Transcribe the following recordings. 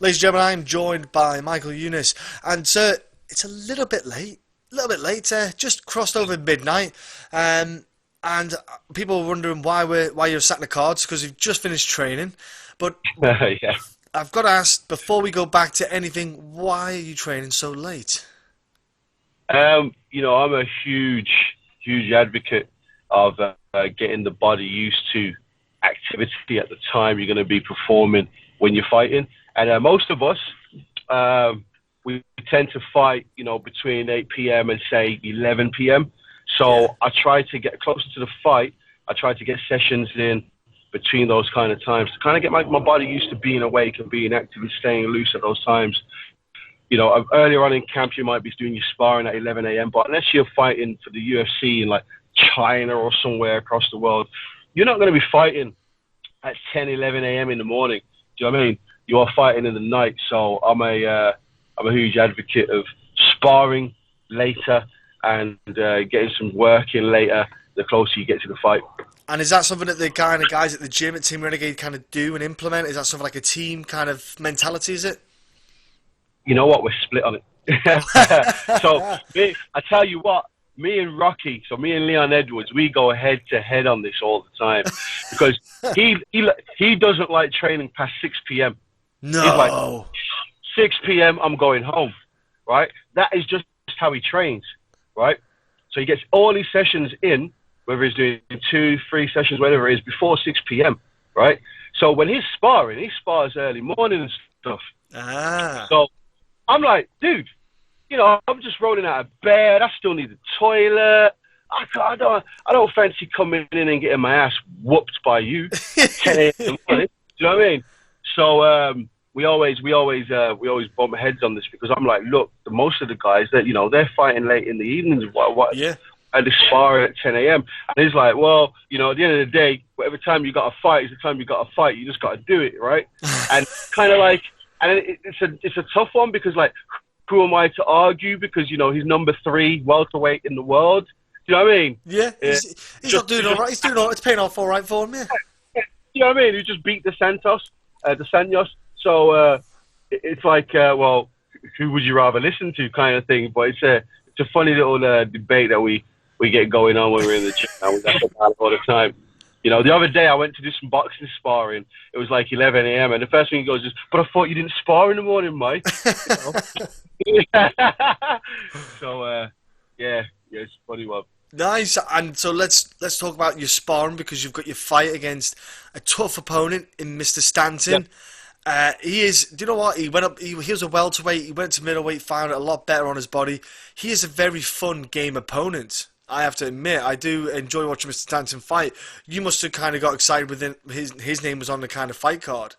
Ladies and gentlemen, I'm joined by Michael Younis, and it's a little bit late, just crossed over midnight, and people are wondering why you're sat in the cards because you've just finished training. But Yeah. I've got to ask before we go back to anything, why are you training so late? I'm a huge advocate of getting the body used to activity at the time you're going to be performing when you're fighting. And most of us, we tend to fight, between 8 p.m. and say 11 p.m. Yeah, So I try to get closer to the fight. I try to get sessions in between those kind of times to kind of get my body used to being awake and being active and staying loose at those times. Earlier on in camp, you might be doing your sparring at 11 a.m., but unless you're fighting for the UFC in like China or somewhere across the world, you're not going to be fighting at 10, 11 a.m. in the morning. Do you know what I mean? You are fighting in the night. So I'm a huge advocate of sparring later and getting some work in later the closer you get to the fight. and is that something that the kind of guys at the gym at Team Renegade kind of do and implement? Is that something like a team kind of mentality? Is it? You know what? We're split on it. I tell you what, me and Rocky, so me and Leon Edwards, we go head to head on this all the time because he doesn't like training past 6 p.m. He's like, No. 6 p.m., I'm going home, right? That is just how he trains, right? So he gets all his sessions in, whether he's doing 2, 3 sessions, whatever it is, before 6 p.m., right? So when he's sparring, he spars early morning and stuff. Ah. So I'm like, dude, I'm just rolling out of bed. I still need the toilet. I don't fancy coming in and getting my ass whooped by you 10 a.m. in the morning. Do you know what I mean? So we always bump heads on this because I'm like, look, most of the guys that they're fighting late in the evenings. What? Yeah. And they spar at 10 a.m. And he's like, well, at the end of the day, whatever time you got to fight is the time you got to fight. You just got to do it, right? And kind of like, and it's a tough one because like, who am I to argue? Because he's number 3 welterweight in the world. Do you know what I mean? Yeah. He's not doing all right. He's doing all right. It's paying off all right for him. Yeah. You know what I mean? He just beat the Santos. So it's like, well, who would you rather listen to, kind of thing. But it's a funny little debate that we get going on when we're in the gym. And we have all the time. The other day I went to do some boxing sparring. It was like 11 a.m. and the first thing he goes is, "But I thought you didn't spar in the morning, Mike." So yeah, it's a funny one. Nice. And so let's talk about your sparring because you've got your fight against a tough opponent in Mr. Yeah. Stanton. He is. Do you know what? He went up. He was a welterweight. He went to middleweight. Found it a lot better on his body. He is a very fun game opponent. I have to admit, I do enjoy watching Mr. Stanton fight. You must have kind of got excited when his name was on the kind of fight card.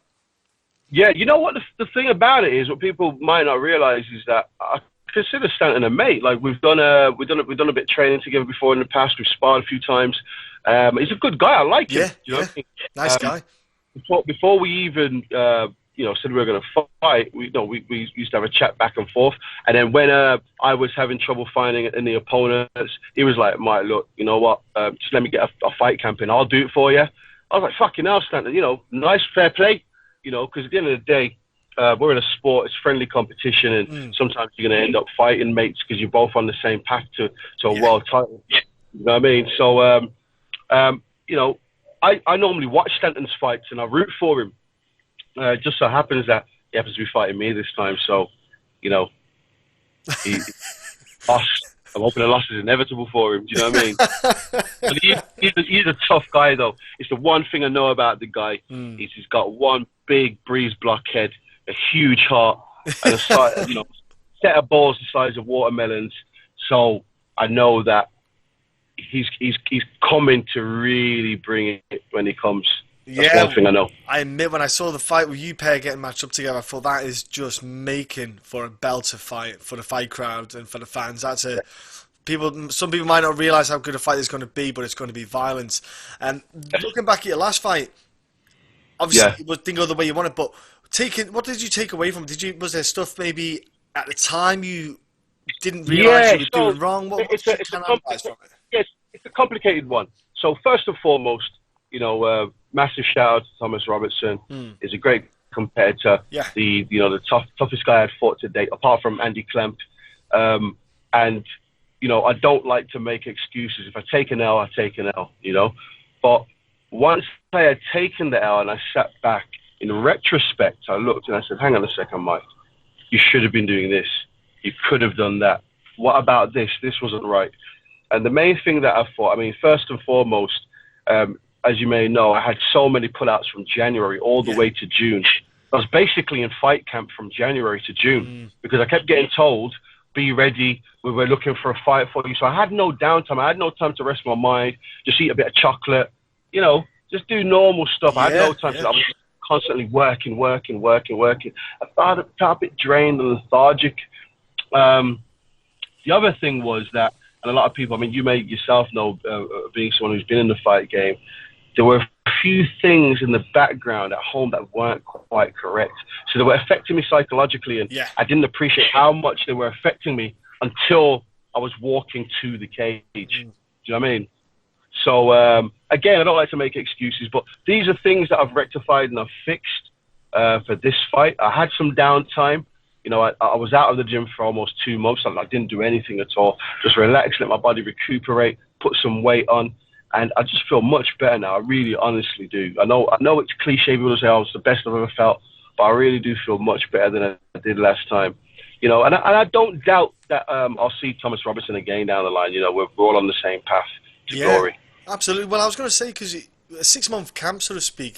Yeah, you know what? The thing about it is, what people might not realize is that I consider Stanton a mate. Like we've done a bit of training together before in the past. We've sparred a few times. He's a good guy. I like him. Yeah, You know yeah, what I mean? nice guy. Before we even said we were going to fight, we used to have a chat back and forth. And then when I was having trouble finding any opponents, he was like, "Mike, look, you know what? Just let me get a fight camp in. I'll do it for you." I was like, "Fucking hell, Stanton. Nice, fair play." Because at the end of the day, we're in a sport. It's friendly competition, and sometimes you're going to end up fighting mates because you're both on the same path to a Yeah. world title. You know what I mean? So, I normally watch Stanton's fights and I root for him. It just so happens that he happens to be fighting me this time. So, he lost. I'm hoping the loss is inevitable for him. Do you know what I mean? But he's a tough guy, though. It's the one thing I know about the guy. Is he's got one big breeze block head, a huge heart, and a set of balls the size of watermelons. So I know that he's coming to really bring it when he comes. That's Yeah, one thing I know. I admit when I saw the fight with you pair getting matched up together, I thought that is just making for a belter fight for the fight crowd and for the fans. Some people might not realise how good a fight is going to be, but it's going to be violence. And looking back at your last fight, obviously Yeah. it didn't go the way you wanted, but what did you take away from it? Was there stuff maybe at the time you didn't realise you were doing wrong? What It's did a, you it's a kind of compli- analyse from it? yes, it's a complicated one. So first and foremost, massive shout out to Thomas Robertson. He's a great compared to Yeah. the toughest guy I'd fought to date, apart from Andy Klempt. And I don't like to make excuses. If I take an L, I take an L. But once I had taken the L and I sat back, in retrospect, I looked and I said, "Hang on a second, Mike. You should have been doing this. You could have done that. What about this? This wasn't right." And the main thing that I thought, first and foremost, as you may know, I had so many pullouts from January all the way to June. I was basically in fight camp from January to June because I kept getting told, "Be ready. We were looking for a fight for you." So I had no downtime. I had no time to rest my mind, just eat a bit of chocolate, just do normal stuff. I had no time to. I was constantly working. I felt a bit drained and lethargic. The other thing was that, and a lot of people, you may yourself know, being someone who's been in the fight game, there were a few things in the background at home that weren't quite correct. So they were affecting me psychologically, and I didn't appreciate how much they were affecting me until I was walking to the cage. Do you know what I mean? So, again, I don't like to make excuses, but these are things that I've rectified and I've fixed for this fight. I had some downtime. I was out of the gym for almost 2 months. I didn't do anything at all. Just relax, let my body recuperate, put some weight on. And I just feel much better now. I really honestly do. I know it's cliche. People say, "Oh, it's the best I've ever felt." But I really do feel much better than I did last time. And I don't doubt that I'll see Thomas Robertson again down the line. We're all on the same path to glory. Absolutely. Well, I was going to say, because a 6-month camp, so to speak,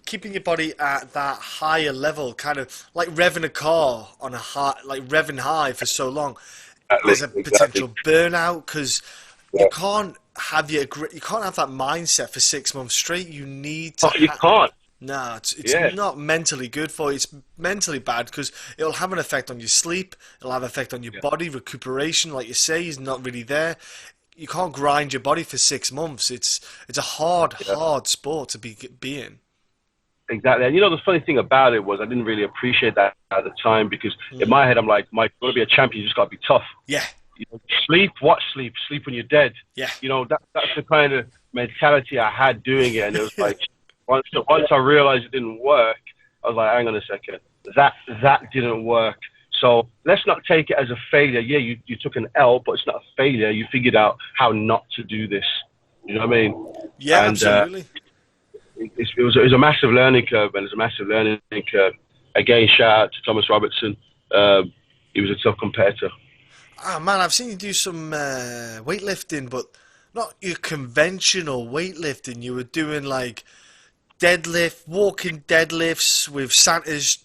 keeping your body at that higher level, kind of like revving a car on a high, like revving high for so long, there's a potential burnout because you can't have you can't have that mindset for 6 months straight. You need to. You can't. No, it's not mentally good for you. It's mentally bad because it'll have an effect on your sleep. It'll have an effect on your body. Recuperation, like you say, is not really there. You can't grind your body for 6 months. It's a hard sport to be in. Exactly. And the funny thing about it was I didn't really appreciate that at the time because in my head I'm like, "Mike, you want to be a champion, you just got to be tough." Yeah. Sleep? What sleep? Sleep when you're dead. Yeah. That's the kind of mentality I had doing it. And it was like, once I realized it didn't work, I was like, "Hang on a second. That didn't work. So let's not take it as a failure. Yeah, you took an L, but it's not a failure. You figured out how not to do this." You know what I mean? Yeah, absolutely. It was a massive learning curve, and it's a massive learning curve. Again, shout out to Thomas Robertson. He was a tough competitor. Ah, man, I've seen you do some weightlifting, but not your conventional weightlifting. You were doing like walking deadlifts with Santa's,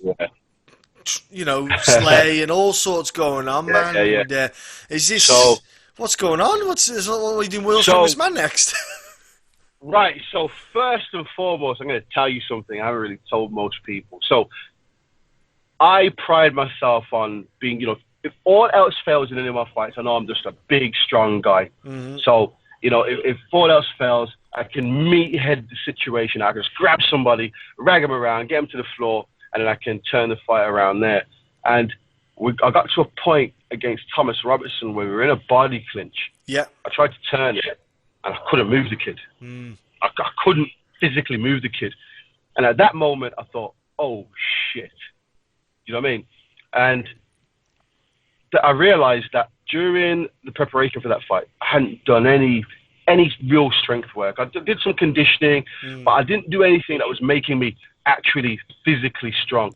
sleigh and all sorts going on, man. Yeah. And, is this what's going on? What are you doing, Will Strongest Man next? Right. So first and foremost, I'm going to tell you something I haven't really told most people. So I pride myself on being, if all else fails in any of my fights, I know I'm just a big, strong guy. Mm-hmm. So, if all else fails, I can meathead the situation. I can just grab somebody, rag them around, get them to the floor, and then I can turn the fight around there. And I got to a point against Thomas Robertson where we were in a body clinch. Yeah. I tried to turn it, and I couldn't move the kid. I couldn't physically move the kid. And at that moment, I thought, "Oh, shit." You know what I mean? And I realized that during the preparation for that fight, I hadn't done any real strength work. I did some conditioning, but I didn't do anything that was making me actually physically strong.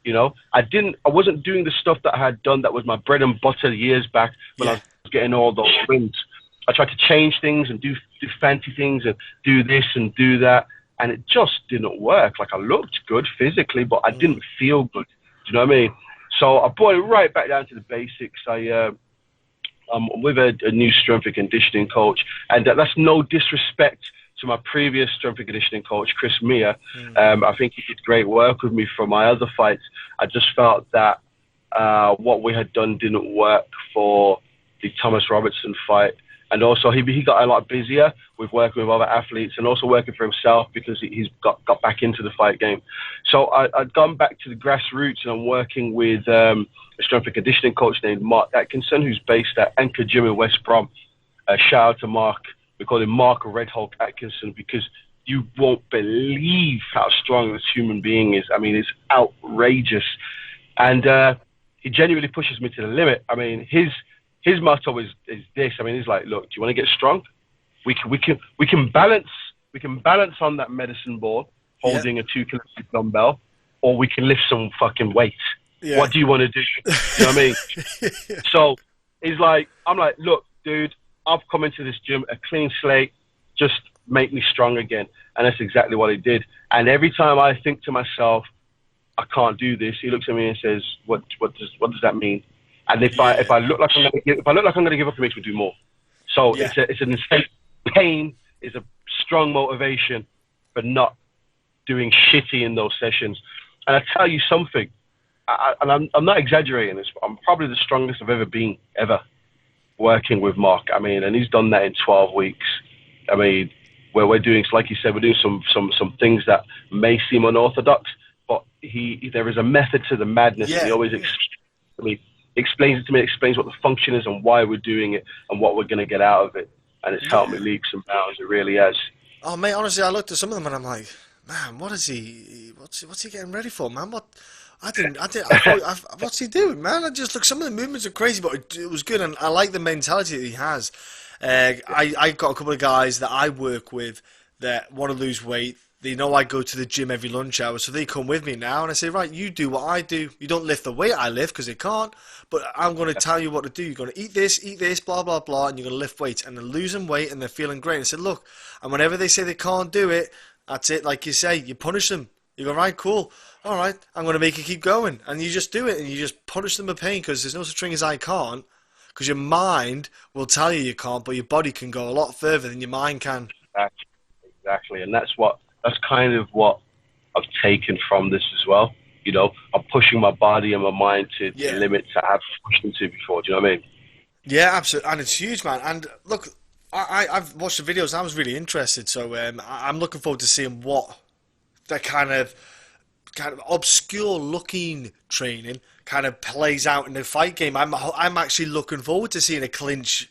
I wasn't doing the stuff that I had done that was my bread and butter years back when I was getting all those wins. I tried to change things and do fancy things and do this and do that, and it just didn't work. Like, I looked good physically, but I didn't feel good. Do you know what I mean? So I brought it right back down to the basics. I'm with a new strength and conditioning coach, and that's no disrespect to my previous strength and conditioning coach, Chris Mia. I think he did great work with me for my other fights. I just felt that what we had done didn't work for the Thomas Robertson fight. And also, he got a lot busier with working with other athletes and also working for himself because he's got back into the fight game. So I'd gone back to the grassroots, and I'm working with a strength and conditioning coach named Mark Atkinson, who's based at Anchor Gym in West Brom. Shout out to Mark. We call him Mark Red Hulk Atkinson because you won't believe how strong this human being is. I mean, it's outrageous. And he genuinely pushes me to the limit. I mean, his motto is this. I mean, he's like, look, do you want to get strong? We can balance on that medicine ball holding a 2 kilo dumbbell, or we can lift some fucking weight. Yeah. What do you want to do? You know what I mean? So he's like, I'm like, look, dude, I've come into this gym a clean slate, just make me strong again. And that's exactly what he did. And every time I think to myself, I can't do this, he looks at me and says, what does that mean? And if I look like I'm going to give up, he makes me do more. So it's an insane pain is a strong motivation for not doing shitty in those sessions. And I tell you something, I'm not exaggerating this, but I'm probably the strongest I've ever been, ever, working with Mark. I mean, and he's done that in 12 weeks. I mean, where we're doing, like you said, we're doing some things that may seem unorthodox, but there is a method to the madness. Yeah. And he always explains it to me, explains what the function is and why we're doing it and what we're going to get out of it. And it's helped me leaps and bounds. It really has. Oh, mate, honestly, I looked at some of them and I'm like, man, what's he getting ready for, man? What's he doing, man? I just look, some of the movements are crazy, but it was good, and I like the mentality that he has. I got a couple of guys that I work with that want to lose weight. They know I go to the gym every lunch hour, so they come with me now, and I say, right, you do what I do. You don't lift the weight I lift, because they can't, but I'm going to tell you what to do. You're going to eat this, blah, blah, blah, and you're going to lift weights, and they're losing weight, and they're feeling great. And I said, look, and whenever they say they can't do it, that's it, like you say, you punish them. You go, right, cool, all right, I'm going to make you keep going. And you just do it, and you just punish them with pain, because there's no such thing as I can't, because your mind will tell you can't, but your body can go a lot further than your mind can. Exactly, and that's kind of what I've taken from this as well. You know, I'm pushing my body and my mind to limits that I've pushed them to before. Do you know what I mean? Yeah, absolutely, and it's huge, man. And look, I've watched the videos and I was really interested, so I'm looking forward to seeing what that kind of obscure looking training kind of plays out in the fight game. I'm actually looking forward to seeing a clinch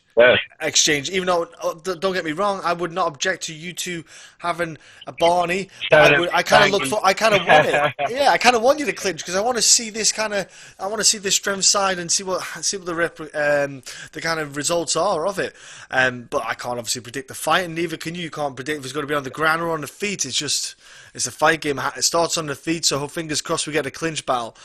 exchange, even though, don't get me wrong, I would not object to you two having a Barney. I kind of want it. Yeah, I kind of want you to clinch, because I want to see this strength side and see what the kind of results are of it. But I can't obviously predict the fight, and neither can you. You can't predict if it's going to be on the ground or on the feet. It's a fight game. It starts on the feet, so fingers crossed we get a clinch battle.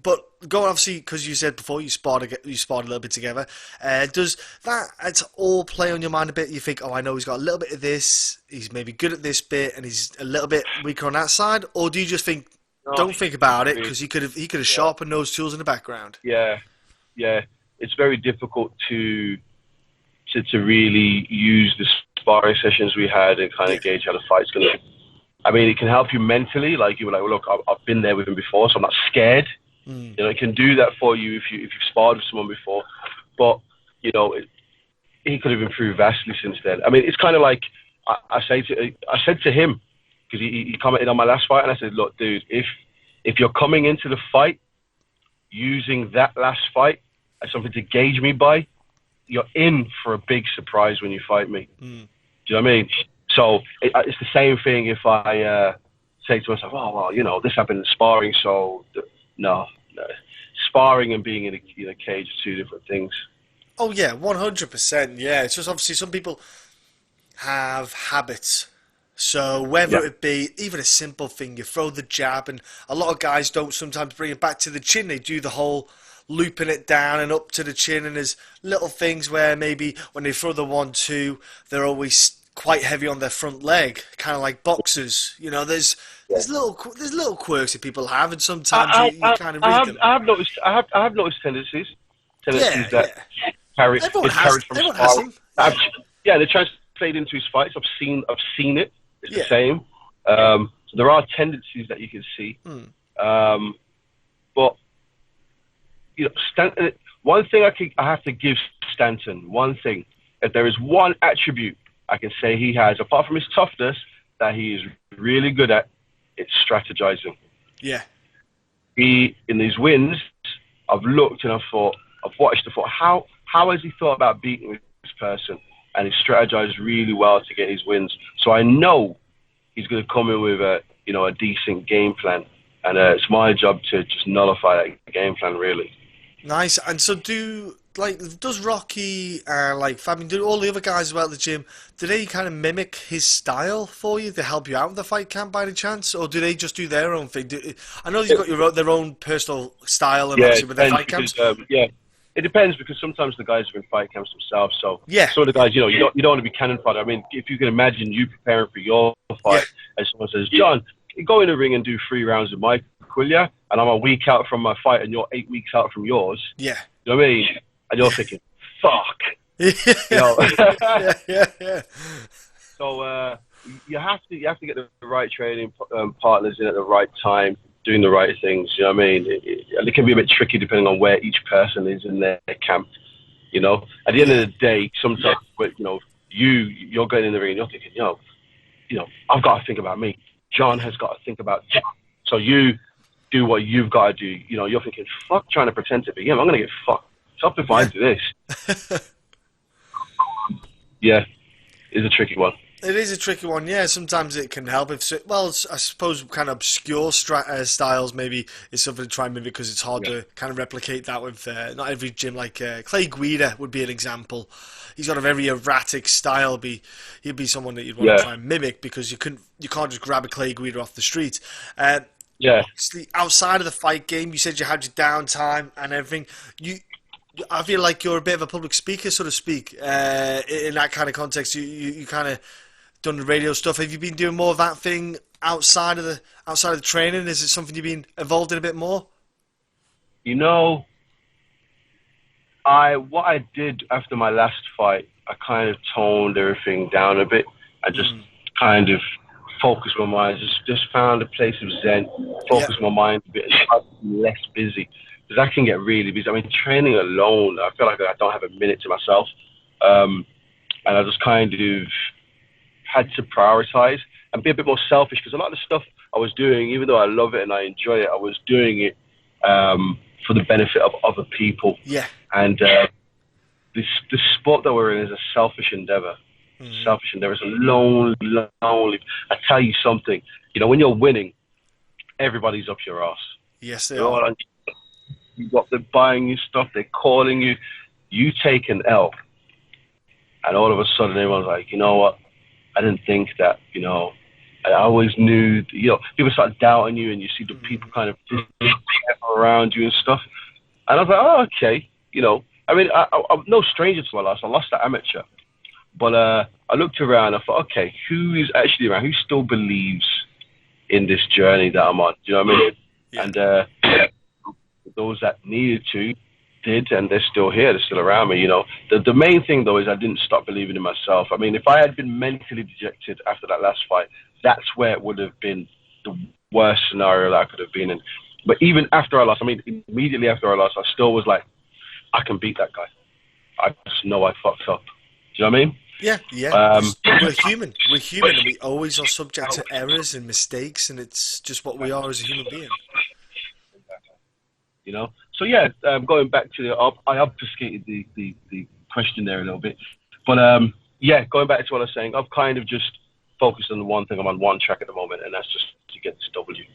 But going, obviously, because you said before you sparred a little bit together, does that it's all play on your mind a bit? You think, oh, I know he's got a little bit of this, he's maybe good at this bit, and he's a little bit weaker on that side, or do you just think, don't think about it, because he could have sharpened those tools in the background? Yeah, it's very difficult to really use the sparring sessions we had and kind of gauge how the fight's going to. I mean, it can help you mentally, like you were like, well, look, I've been there with him before, so I'm not scared. You know, it can do that for you if you've sparred with someone before, but you know, he could have improved vastly since then. I mean, it's kind of like I said to him, because he commented on my last fight, and I said, look, dude, if you're coming into the fight using that last fight as something to gauge me by, you're in for a big surprise when you fight me. Do you know what I mean? So it's the same thing if I say to myself, oh, well, you know, this happened in sparring, so. No. Sparring and being in a cage are two different things. Oh, yeah, 100%. Yeah, it's just obviously some people have habits. So whether it be even a simple thing, you throw the jab, and a lot of guys don't sometimes bring it back to the chin. They do the whole looping it down and up to the chin, and there's little things where maybe when they throw the 1-2, they're always quite heavy on their front leg, kind of like boxers. You know, there's little quirks that people have, and sometimes you kind of read them. I have noticed tendencies that carry from sparring. They translate into his fights. I've seen it. It's the same. So there are tendencies that you can see. But you know, Stanton. One thing I have to give Stanton. One thing, if there is one attribute I can say he has, apart from his toughness, that he is really good at, it's strategizing. Yeah. In these wins, I've looked and I've watched and thought, how has he thought about beating this person? and he strategized really well to get his wins. So I know he's going to come in with a decent game plan, and it's my job to just nullify that game plan, really. Nice. And so does Rocky, like Fabian, do all the other guys as well at the gym, do they kind of mimic his style for you to help you out in the fight camp by any chance? Or do they just do their own thing? I know you've got their own personal style and obviously with their fight camps. It depends, because sometimes the guys are in fight camps themselves. So yeah. Some of the guys, you don't want to be cannon fodder. I mean, if you can imagine you preparing for your fight, and someone says, John, go in the ring and do 3 rounds with Mike, will ya? And I'm a week out from my fight, and you're 8 weeks out from yours. Yeah. You know what I mean? And you're thinking, fuck. Yeah. So you have to get the right training partners in at the right time, doing the right things. You know what I mean? It can be a bit tricky depending on where each person is in their camp. You know, at the end of the day, sometimes you're going in the ring and you're thinking, I've got to think about me. John has got to think about John. So you do what you've got to do. You're thinking, fuck, trying to pretend to be him. I'm going to get fucked up if I do this. Yeah, it's a tricky one. It is a tricky one, yeah. Sometimes it can help. I suppose kind of obscure styles maybe is something to try and mimic, because it's hard to kind of replicate that with not every gym. Like Clay Guida would be an example. He's got a very erratic style. He'd be someone that you'd want to try and mimic, because you can't just grab a Clay Guida off the street. Obviously, outside of the fight game, you said you had your downtime and everything. I feel like you're a bit of a public speaker, so to speak, in that kind of context. You kind of done the radio stuff. Have you been doing more of that thing outside of the training? Is it something you've been involved in a bit more? What I did after my last fight, I kind of toned everything down a bit. I just kind of focused my mind, just found a place of zen, focused my mind a bit, and tried to be less busy. Because I can get really busy. I mean, training alone, I feel like I don't have a minute to myself. And I just kind of had to prioritize and be a bit more selfish, because a lot of the stuff I was doing, even though I love it and I enjoy it, I was doing it for the benefit of other people. Yeah. And the sport that we're in is a selfish endeavor. Selfish endeavor. It's a lonely. I tell you something. When you're winning, everybody's up your ass. Yes, they are. They're buying you stuff. They're calling you. You take an L, and all of a sudden everyone's like, you know what? I didn't think that. I always knew. People start doubting you, and you see the people kind of around you and stuff. And I was like, oh, okay. I mean, I'm no stranger to my loss. I lost that amateur, but I looked around. I thought, okay, who is actually around? Who still believes in this journey that I'm on? Do you know what I mean? Yeah. And those that needed to did, and they're still here. They're still around me. The main thing though is I didn't stop believing in myself. I mean, if I had been mentally dejected after that last fight, that's where it would have been the worst scenario that I could have been in. But even after I lost, I mean, immediately after I lost, I still was like, I can beat that guy. I just know I fucked up. Do you know what I mean? Yeah. We're human. We're human, and we always are subject to errors and mistakes, and it's just what we are as a human being. So going back to I obfuscated the question there a little bit, but going back to what I was saying, I've kind of just focused on the one thing. I'm on one track at the moment, and that's just to get this W.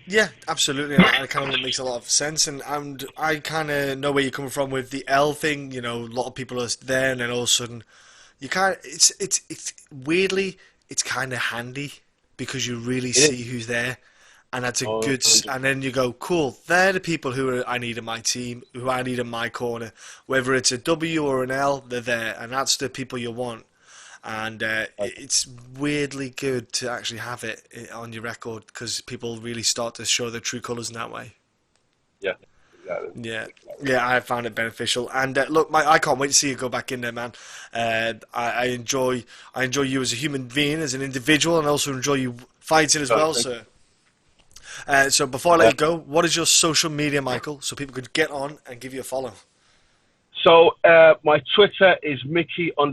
Yeah, absolutely. That kind of makes a lot of sense, and I kind of know where you're coming from with the L thing. A lot of people are there, and then all of a sudden, you kind of it's weirdly it's kind of handy, because you really see who's there. And that's a good, and then you go, cool, they're the people who I need in my team, who I need in my corner. Whether it's a W or an L, they're there, and that's the people you want. And it's weirdly good to actually have it on your record, because people really start to show their true colours in that way. Yeah, exactly. Yeah, I found it beneficial. And look, I can't wait to see you go back in there, man. I enjoy you as a human being, as an individual, and also enjoy you fighting as well, sir. So before I let you go, what is your social media, Michael, so people could get on and give you a follow? So my Twitter is Micky_2_guns.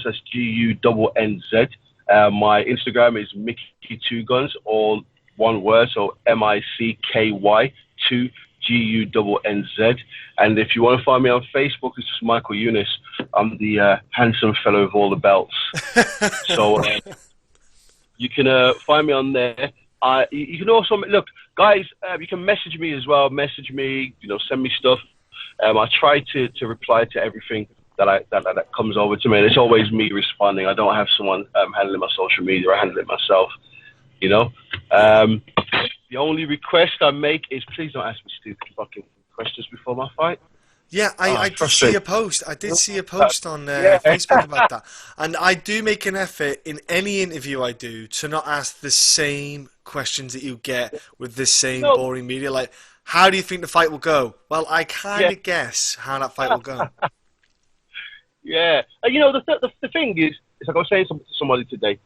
That's GUNNZ. My Instagram is Micky2Guns, all one word. So MICKY 2 Gunnz. And if you want to find me on Facebook, it's just Michael Younis. I'm the handsome fellow with all the belts. So you can find me on there. You can also look, guys. You can message me as well. Message me, send me stuff. I try to reply to everything that comes over to me. And it's always me responding. I don't have someone handling my social media. I handle it myself. The only request I make is please don't ask me stupid fucking questions before my fight. Yeah, I did see a post. I did see a post on Facebook about that. And I do make an effort in any interview I do to not ask the same questions that you get with this same boring media. Like, how do you think the fight will go? Well, I kind of guess how that fight will go. Yeah. The thing is, it's like I was saying to somebody today,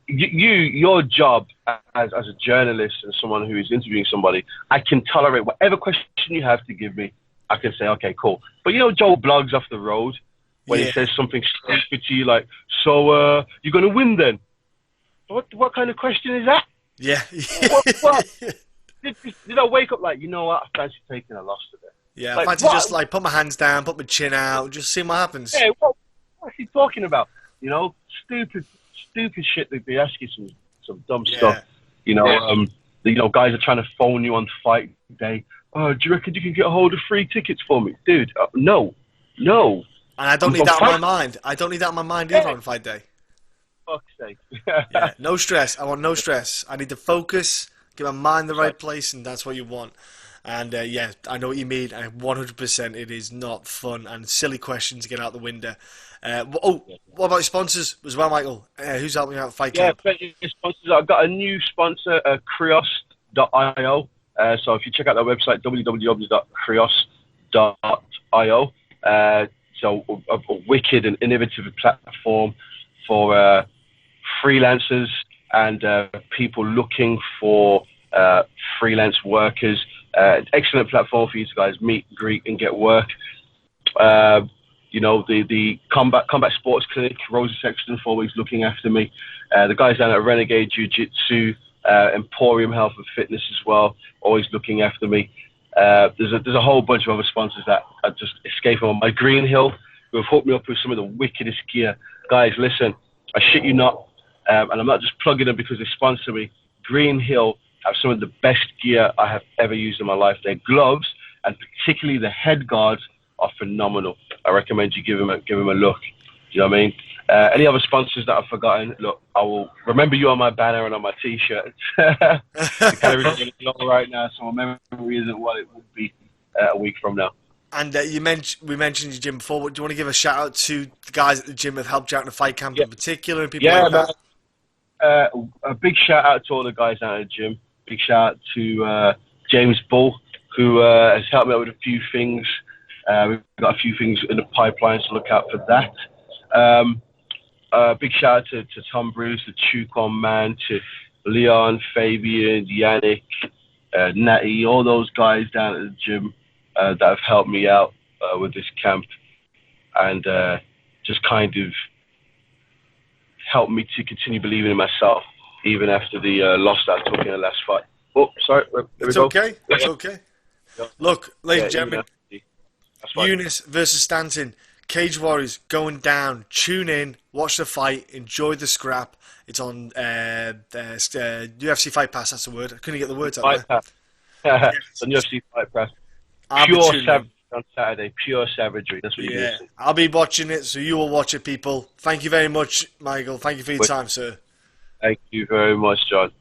your job as a journalist and someone who is interviewing somebody, I can tolerate whatever question you have to give me. I can say, okay, cool. But Joe blogs off the road when he says something stupid to you like, so you're going to win then? What kind of question is that? Yeah. What? Did I wake up like, you know what, I fancy taking a loss today? Yeah, I fancy just like put my hands down, put my chin out, just see what happens. Yeah, what's he talking about? Stupid shit that they ask you some dumb stuff. Guys are trying to phone you on fight day. Oh, do you reckon you can get a hold of free tickets for me? Dude, no. And I don't need that on my mind. I don't need that on my mind either on fight day. Fuck's sake. Yeah, no stress. I want no stress. I need to focus, get my mind in the right place, and that's what you want. And I know what you mean. 100% it is not fun and silly questions to get out the window. What about your sponsors as well, Michael? Who's helping you out at Fight Camp? Yeah, sponsors. I've got a new sponsor, Krios.io. So if you check out their website, www.krios.io, so a wicked and innovative platform for freelancers and people looking for freelance workers. Excellent platform for you guys meet, greet, and get work. The combat sports clinic, Rosie Sexton, always looking after me. The guys down at Renegade Jiu-Jitsu, Emporium Health and Fitness as well, always looking after me. There's a whole bunch of other sponsors that are just escaping on my Green Hill, who have hooked me up with some of the wickedest gear. Guys, listen, I shit you not, and I'm not just plugging them because they sponsor me. Green Hill have some of the best gear I have ever used in my life. Their gloves, and particularly the head guards, are phenomenal. I recommend you give them a look. Do you know what I mean? Any other sponsors that I've forgotten? Look, I will remember you on my banner and on my T-shirt. The calories are getting low right now, so my memory isn't what it would be a week from now. And we mentioned your gym before. But do you want to give a shout out to the guys at the gym that helped you out in the fight camp in particular, and people like that? A big shout out to all the guys out at the gym. Big shout out to James Bull, who has helped me out with a few things. We've got a few things in the pipeline, so look out for that. Big shout out to Tom Bruce, the Chukon Man, to Leon, Fabian, Yannick, Natty, all those guys down at the gym that have helped me out with this camp and just kind of helped me to continue believing in myself, even after the loss that I took in the last fight. Oh, sorry. It's okay. It's okay. Look, ladies and gentlemen, Younis versus Stanton. Cage Warriors going down. Tune in, watch the fight, enjoy the scrap. It's on UFC Fight Pass. That's the word. I couldn't get the words out Fight there. Pass. It's on UFC Fight Pass. Pure savagery on Saturday. Pure savagery. That's what you're missing. I'll be watching it, so you will watch it, people. Thank you very much, Michael. Thank you for your time, sir. Thank you very much, John.